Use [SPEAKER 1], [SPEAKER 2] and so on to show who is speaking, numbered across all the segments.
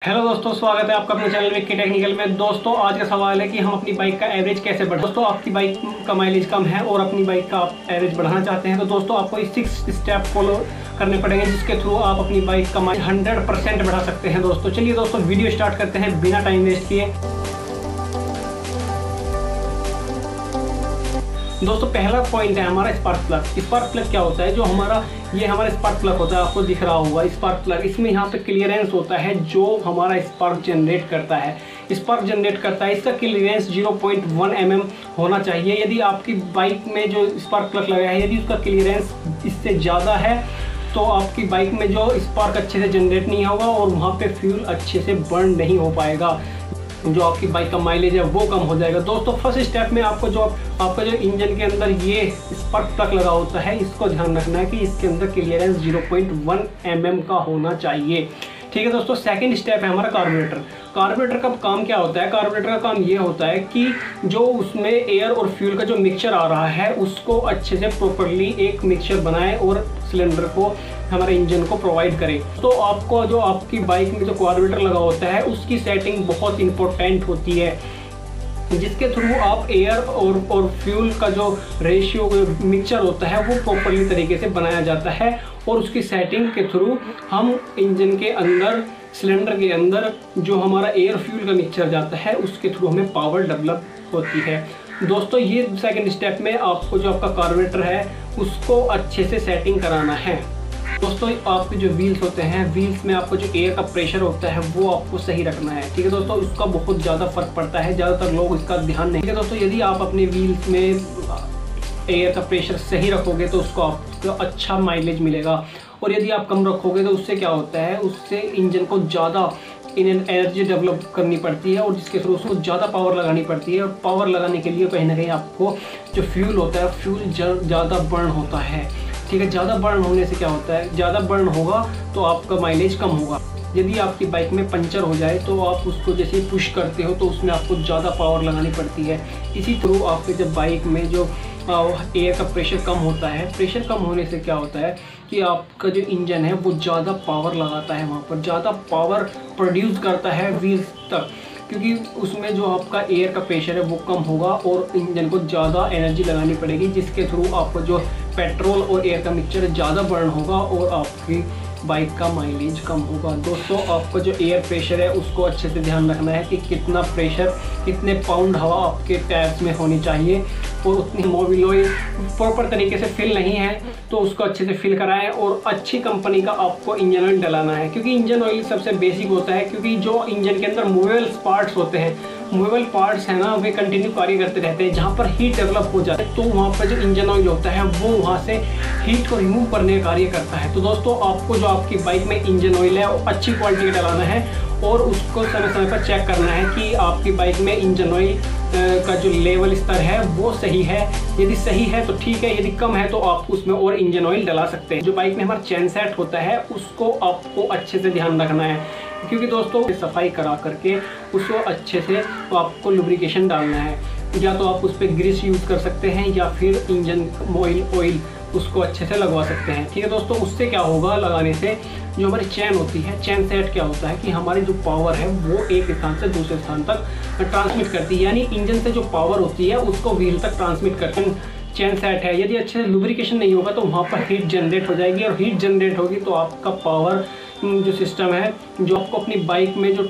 [SPEAKER 1] Hello दोस्तों, स्वागत है आपका अपने चैनल विक्की टेक्निकल में। दोस्तों आज का सवाल है कि हम अपनी बाइक का एवरेज कैसे बढ़ाएं। दोस्तों आपकी बाइक का माइलेज कम है और अपनी बाइक का आप एवरेज बढ़ाना चाहते हैं तो दोस्तों आपको इस 6 स्टेप फॉलो करने पड़ेंगे जिसके थ्रू आप अपनी बाइक का माइलेज 100% बढ़ा सकते हैं। दोस्तों चलिए दोस्तों वीडियो स्टार्ट करते हैं बिना टाइम वेस्ट किए। दोस्तों पहला पॉइंट है हमारा स्पार्क प्लग। स्पार्क प्लग क्या होता है? जो हमारा स्पार्क प्लग होता है, आपको दिख रहा होगा स्पार्क प्लग। इसमें यहाँ पे क्लियरेंस होता है जो हमारा स्पार्क जनरेट करता है। इसका क्लियरेंस 0.1 mm होना चाहिए। यदि आपकी बाइक में जो स्पार्क प्लग लगा है, यदि उसका क्लियरेंस इससे ज़्यादा है तो आपकी बाइक में जो स्पार्क अच्छे से जनरेट नहीं होगा और वहाँ पे फ्यूल अच्छे से बर्न नहीं हो पाएगा, जो आपकी बाइक का माइलेज है वो कम हो जाएगा। दोस्तों फर्स्ट स्टेप में आपका जो इंजन के अंदर ये स्पार्क प्लग लगा होता है, इसको ध्यान रखना है कि इसके अंदर क्लियरेंस 0.1 mm का होना चाहिए। ठीक है दोस्तों, सेकंड स्टेप है हमारा कार्बोरेटर। कार्बोरेटर का काम क्या होता है? कार्बोरेटर का काम ये होता है कि जो उसमें एयर और फ्यूल का जो मिक्सचर आ रहा है उसको अच्छे से प्रॉपरली एक मिक्सचर बनाए और सिलेंडर को, हमारे इंजन को प्रोवाइड करें। तो आपको जो आपकी बाइक में जो कार्बोरेटर लगा होता है उसकी सेटिंग बहुत इंपॉर्टेंट होती है, जिसके थ्रू आप एयर और फ्यूल का जो रेशियो मिक्सचर होता है वो प्रॉपरली तरीके से बनाया जाता है और उसकी सेटिंग के थ्रू हम इंजन के अंदर, सिलेंडर के अंदर जो हमारा एयर फ्यूल का मिक्सचर जाता है उसके थ्रू हमें पावर डेवलप होती है। दोस्तों ये सेकंड स्टेप में आपको जो आपका कार्बोरेटर है उसको अच्छे से सेटिंग कराना है। दोस्तों आपके जो व्हील्स होते हैं, व्हील्स में आपको जो एयर का प्रेशर होता है वो आपको सही रखना है। ठीक है दोस्तों, उसका बहुत ज़्यादा फर्क पड़ता है, ज़्यादातर लोग इसका ध्यान नहीं। ठीक है दोस्तों, यदि आप अपने व्हील्स में एयर का प्रेशर सही रखोगे तो उसको आपको अच्छा माइलेज मिलेगा, और यदि आप कम रखोगे तो उससे क्या होता है, उससे इंजन को ज़्यादा एनर्जी डेवलप करनी पड़ती है और जिसके थ्रू उसको ज़्यादा पावर लगानी पड़ती है। और पावर लगाने के लिए कहीं ना कहीं आपको जो फ्यूल होता है, फ्यूल ज़्यादा बर्न होता है। ठीक है, ज़्यादा बर्न होने से क्या होता है, ज़्यादा बर्न होगा तो आपका माइलेज कम होगा। यदि आपकी बाइक में पंचर हो जाए तो आप उसको जैसे पुश करते हो तो उसमें आपको ज़्यादा पावर लगानी पड़ती है। इसी थ्रू आपके जब बाइक में जो एयर का प्रेशर कम होता है, प्रेशर कम होने से क्या होता है कि आपका जो इंजन है वो ज़्यादा पावर लगाता है, वहाँ पर ज़्यादा पावर प्रोड्यूस करता है व्हील्स तक, क्योंकि उसमें जो आपका एयर का प्रेशर है वो कम होगा और इंजन को ज़्यादा एनर्जी लगानी पड़ेगी, जिसके थ्रू आपको जो पेट्रोल और एयर का मिक्सचर ज़्यादा बर्न होगा और आपकी बाइक का माइलेज कम होगा। दोस्तों आपका जो एयर प्रेशर है उसको अच्छे से ध्यान रखना है कि कितना प्रेशर, कितने पाउंड हवा आपके टायर्स में होनी चाहिए, और उतनी मोबिल ऑयल प्रॉपर तरीके से फिल नहीं है तो उसको अच्छे से फिल कराएं और अच्छी कंपनी का आपको इंजन ऑयल डलाना है, क्योंकि इंजन ऑयल सबसे बेसिक होता है। क्योंकि जो इंजन के अंदर मूवेबल पार्ट्स होते हैं, मूवेबल पार्ट्स है ना, वे कंटिन्यू कार्य करते रहते हैं। जहाँ पर हीट डेवलप हो जाए तो वहाँ पर जो इंजन ऑयल होता है वो वहाँ से हीट को रिमूव करने का कार्य करता है। तो दोस्तों आपको जो आपकी बाइक में इंजन ऑयल है वो अच्छी क्वालिटी का डलाना है और उसको समय समय पर चेक करना है कि आपकी बाइक में इंजन ऑयल का जो लेवल स्तर है वो सही है। यदि सही है तो ठीक है, यदि कम है तो आप उसमें और इंजन ऑयल डला सकते हैं। जो बाइक में हमारा चेन सेट होता है उसको आपको अच्छे से ध्यान रखना है, क्योंकि दोस्तों सफाई करा करके उसको अच्छे से आपको लुब्रिकेशन डालना है। या तो आप उस पर ग्रीस यूज़ कर सकते हैं या फिर इंजन ऑयल उसको अच्छे से लगवा सकते हैं। ठीक है दोस्तों, उससे क्या होगा, लगाने से जो हमारी चेन होती है, चेन सेट क्या होता है कि हमारी जो पावर है वो एक स्थान से दूसरे स्थान तक ट्रांसमिट करती है, यानी इंजन से जो पावर होती है उसको व्हील तक ट्रांसमिट करते हैं। चेन सेट है, यदि अच्छे से लुब्रिकेशन नहीं होगा तो वहाँ पर हीट जनरेट हो जाएगी, और हीट जनरेट होगी तो आपका पावर जो सिस्टम है, जो आपको अपनी बाइक में जो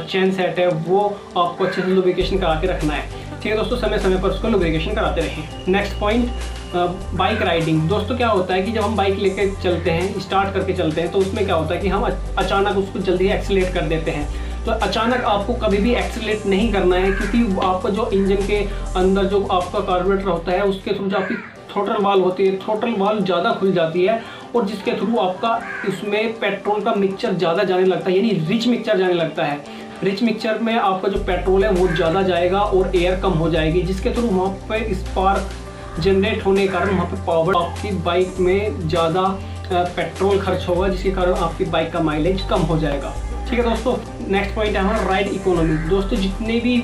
[SPEAKER 1] चेन सेट है वो आपको अच्छे से लुब्रिकेशन करा के रखना है। ठीक है दोस्तों, समय समय पर उसको लुब्रिकेशन कराते रहें। Next point, bike riding. दोस्तों क्या होता है कि जब हम बाइक लेके चलते हैं, स्टार्ट करके चलते हैं, तो उसमें क्या होता है कि हम अचानक उसको जल्दी एक्सीलरेट कर देते हैं। तो अचानक आपको कभी भी एक्सीलरेट नहीं करना है, क्योंकि आपका जो इंजन के अंदर जो आपका कार्बोरेटर होता है उसके थ्रू जो आपकी थ्रोटल वाल्व होती है, थ्रोटल वाल्व ज़्यादा खुल जाती है और जिसके थ्रू आपका उसमें पेट्रोल का मिक्सचर ज़्यादा जाने लगता है, यानी रिच मिक्सचर जाने लगता है। रिच मिक्सचर में आपका जो पेट्रोल है वो ज़्यादा जाएगा और एयर कम हो जाएगी, जिसके थ्रू वहाँ पर स्पार्क जनरेट होने के कारण वहाँ पे पावर, आपकी बाइक में ज़्यादा पेट्रोल खर्च होगा, जिसके कारण आपकी बाइक का माइलेज कम हो जाएगा। ठीक है दोस्तों, नेक्स्ट पॉइंट है हमारा राइड इकोनॉमी। दोस्तों जितने भी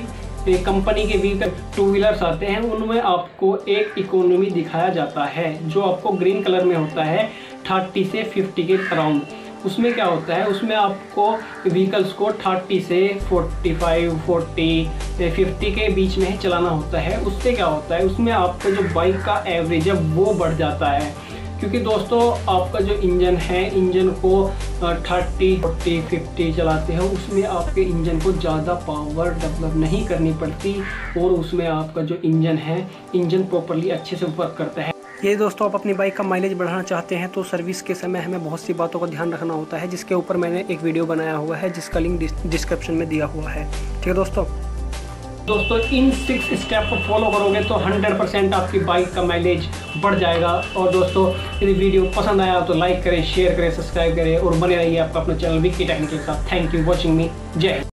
[SPEAKER 1] कंपनी के व्हीकल 2 व्हीलर्स आते हैं उनमें आपको एक इकोनॉमी दिखाया जाता है जो आपको ग्रीन कलर में होता है 30 से 50 के अराउंड। उसमें क्या होता है, उसमें आपको व्हीकल्स को 30 से 45, 40, 50 के बीच में चलाना होता है। उससे क्या होता है, उसमें आपको जो बाइक का एवरेज है वो बढ़ जाता है, क्योंकि दोस्तों आपका जो इंजन है, इंजन को 30, 40, 50 चलाते हो, उसमें आपके इंजन को ज़्यादा पावर डेवलप नहीं करनी पड़ती और उसमें आपका जो इंजन है, इंजन प्रॉपरली अच्छे से वर्क करता है। ये दोस्तों, आप अपनी बाइक का माइलेज बढ़ाना चाहते हैं तो सर्विस के समय हमें बहुत सी बातों का ध्यान रखना होता है, जिसके ऊपर मैंने एक वीडियो बनाया हुआ है जिसका लिंक डिस्क्रिप्शन में दिया हुआ है। ठीक है दोस्तों, इन 6 स्टेप को फॉलो करोगे तो 100% आपकी बाइक का माइलेज बढ़ जाएगा। और दोस्तों, यदि वीडियो पसंद आया तो लाइक करें, शेयर करें, सब्सक्राइब करें और बने रहिए आपका अपना चैनल विक्की टेक्निकल के साथ। थैंक यू वॉचिंग मी। जय हिंद।